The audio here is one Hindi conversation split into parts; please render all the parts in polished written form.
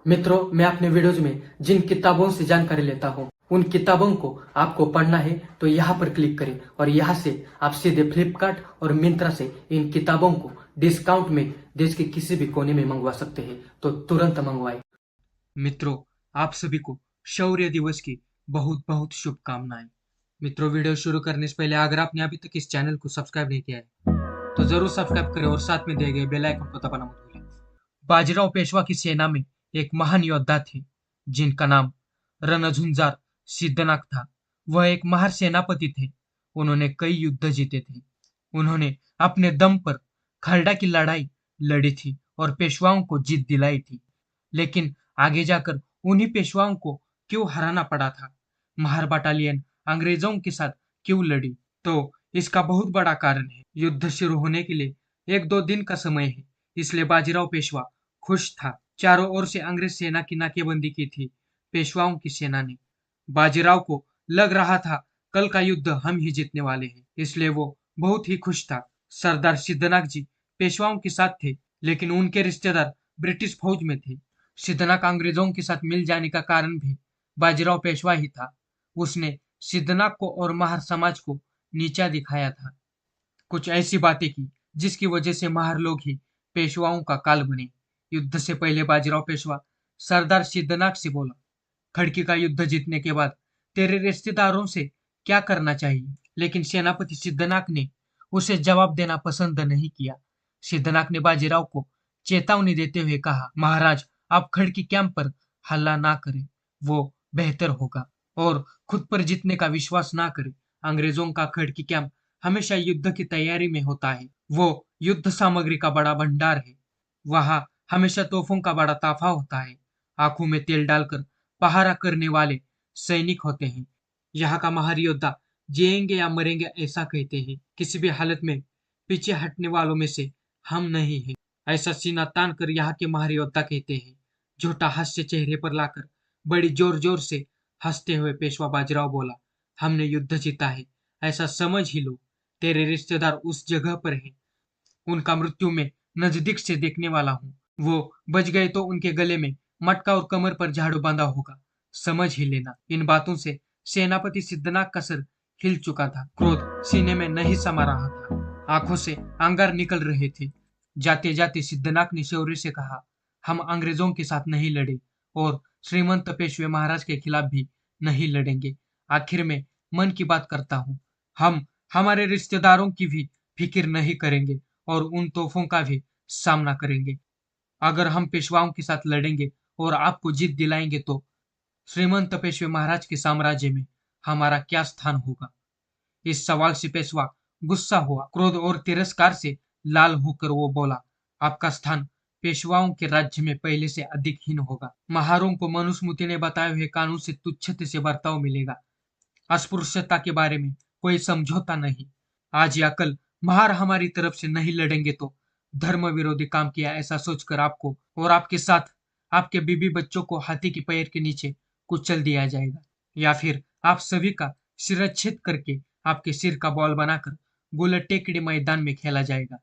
मित्रों, मैं अपने वीडियोज में जिन किताबों से जानकारी लेता हूँ उन किताबों को आपको पढ़ना है तो यहाँ पर क्लिक करें और यहाँ से आप सीधे फ्लिपकार्ट और मिंत्रा से इन किताबों को डिस्काउंट में देश के किसी भी कोने में मंगवा सकते हैं, तो तुरंत मंगवाएं। मित्रों, आप सभी को शौर्य दिवस की बहुत बहुत शुभकामनाएं। मित्रों, वीडियो शुरू करने से पहले अगर आपने अभी तक इस चैनल को सब्सक्राइब नहीं किया है तो जरूर सब्सक्राइब करें और साथ में दिए गए बेल आइकन को दबाना मत भूलें। बाजीराव पेशवा की सेना में एक महान योद्धा थे जिनका नाम रणझुंजार सिद्धनाथ था। वह एक महान सेनापति थे। उन्होंने कई युद्ध जीते थे। उन्होंने अपने दम पर खरड़ा की लड़ाई लड़ी थी और पेशवाओं को जीत दिलाई थी। लेकिन आगे जाकर उन्हीं पेशवाओं को क्यों हराना पड़ा था, महार बटालियन अंग्रेजों के साथ क्यों लड़ी, तो इसका बहुत बड़ा कारण है। युद्ध शुरू होने के लिए 1-2 दिन का समय है, इसलिए बाजीराव पेशवा खुश था। चारों ओर से अंग्रेज सेना की नाकेबंदी की थी पेशवाओं की सेना ने। बाजीराव को लग रहा था कल का युद्ध हम ही जीतने वाले हैं, इसलिए वो बहुत ही खुश था। सरदार सिद्धनाथ जी पेशवाओं के साथ थे, लेकिन उनके रिश्तेदार ब्रिटिश फौज में थे। सिद्धनाथ अंग्रेजों के साथ मिल जाने का कारण भी बाजीराव पेशवा ही था। उसने सिद्धनाथ को और महार समाज को नीचा दिखाया था। कुछ ऐसी बातें की जिसकी वजह से महार लोग ही पेशवाओं का काल बने। युद्ध से पहले बाजीराव पेशवा सरदार सिद्धनाथ से बोला, खड़की का युद्ध जीतने के बाद तेरे रिश्तेदारों से क्या करना चाहिए? लेकिन सेनापति सिद्धनाथ ने उसे जवाब देना पसंद नहीं किया। सिद्धनाथ ने बाजीराव को चेतावनी देते हुए कहा, महाराज, आप खड़की कैंप पर हल्ला ना करें, वो बेहतर होगा, और खुद पर जीतने का विश्वास ना करें। अंग्रेजों का खड़की कैंप हमेशा युद्ध की तैयारी में होता है। वो युद्ध सामग्री का बड़ा भंडार है। वहां हमेशा तोपों का बड़ा ताफा होता है। आंखों में तेल डालकर पहरा करने वाले सैनिक होते हैं। यहाँ का महार योद्धा जिएंगे या मरेंगे ऐसा कहते हैं। किसी भी हालत में पीछे हटने वालों में से हम नहीं हैं, ऐसा सीना तान कर यहाँ के महार योद्धा कहते हैं। झूठा हास्य चेहरे पर लाकर बड़ी जोर जोर से हंसते हुए पेशवा बाजीराव बोला, हमने युद्ध जीता है, ऐसा समझ ही लो। तेरे रिश्तेदार उस जगह पर हैं, उनका मृत्यु में नजदीक से देखने वाला हूँ। वो बच गए तो उनके गले में मटका और कमर पर झाड़ू बांधा होगा, समझ ही लेना। इन बातों से सेनापति सिद्धनाथ का सर हिल चुका था। क्रोध सीने में नहीं समा रहा था, आंखों से अंगार निकल रहे थे। जाते जाते सिद्धनाथ ने शौर्य से कहा, हम अंग्रेजों के साथ नहीं लड़े और श्रीमंत पेशवे महाराज के खिलाफ भी नहीं लड़ेंगे। आखिर में मन की बात करता हूँ, हम हमारे रिश्तेदारों की भी फिक्र नहीं करेंगे और उन तोपों का भी सामना करेंगे। अगर हम पेशवाओं के साथ लड़ेंगे और आपको जीत दिलाएंगे तो श्रीमंत पेशवे महाराज के साम्राज्य में हमारा क्या स्थान होगा? इस सवाल से पेशवा गुस्सा हुआ। क्रोध और तिरस्कार से लाल होकर वो बोला, आपका स्थान पेशवाओं के राज्य में पहले से अधिक हीन होगा। महारों को मनुस्मृति ने बताए हुए कानून से तुच्छते से बर्ताव मिलेगा। अस्पृश्यता के बारे में कोई समझौता नहीं। आज या कल महार हमारी तरफ से नहीं लड़ेंगे तो धर्म विरोधी काम किया ऐसा सोचकर आपको और आपके साथ आपके बीबी बच्चों को हाथी के पैर के नीचे कुचल दिया जाएगा, या फिर आप सभी का शिरच्छेद करके आपके सिर का बॉल बनाकर गोल टेकड़ी मैदान में खेला जाएगा।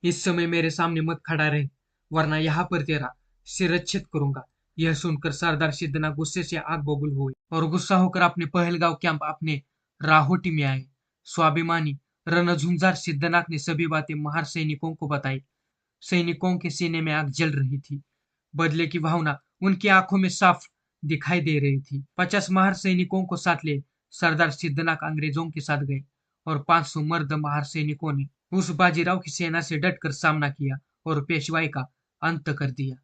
इस समय मेरे सामने मत खड़ा रहे, वरना यहाँ पर तेरा शिरच्छेद करूंगा। यह सुनकर सरदार सिद्धनाथ गुस्से से आग बबूल हुए और गुस्सा होकर अपने पहलगांव कैंप अपने राहोटी में आए। स्वाभिमानी रणझुंझार सिद्धनाथ ने सभी बातें महार सैनिकों को बताई। सैनिकों के सीने में आग जल रही थी। बदले की भावना उनकी आंखों में साफ दिखाई दे रही थी। 50 महार सैनिकों को साथ ले सरदार सिद्धनाथ अंग्रेजों के साथ गए और 500 मर्द महार सैनिकों ने उस बाजीराव की सेना से डटकर सामना किया और पेशवाई का अंत कर दिया।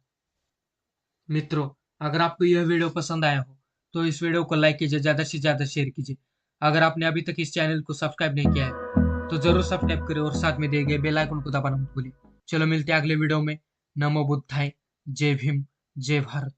मित्रों, अगर आपको यह वीडियो पसंद आया हो तो इस वीडियो को लाइक कीजिए, ज्यादा से ज्यादा शेयर कीजिए। अगर आपने अभी तक इस चैनल को सब्सक्राइब नहीं किया है तो जरूर सब्सक्राइब करें और साथ में दिए गए बेल आइकन को दबाना मत भूलिए। चलो मिलते हैं अगले वीडियो में। नमो बुद्धाय, जय भीम, जय भारत।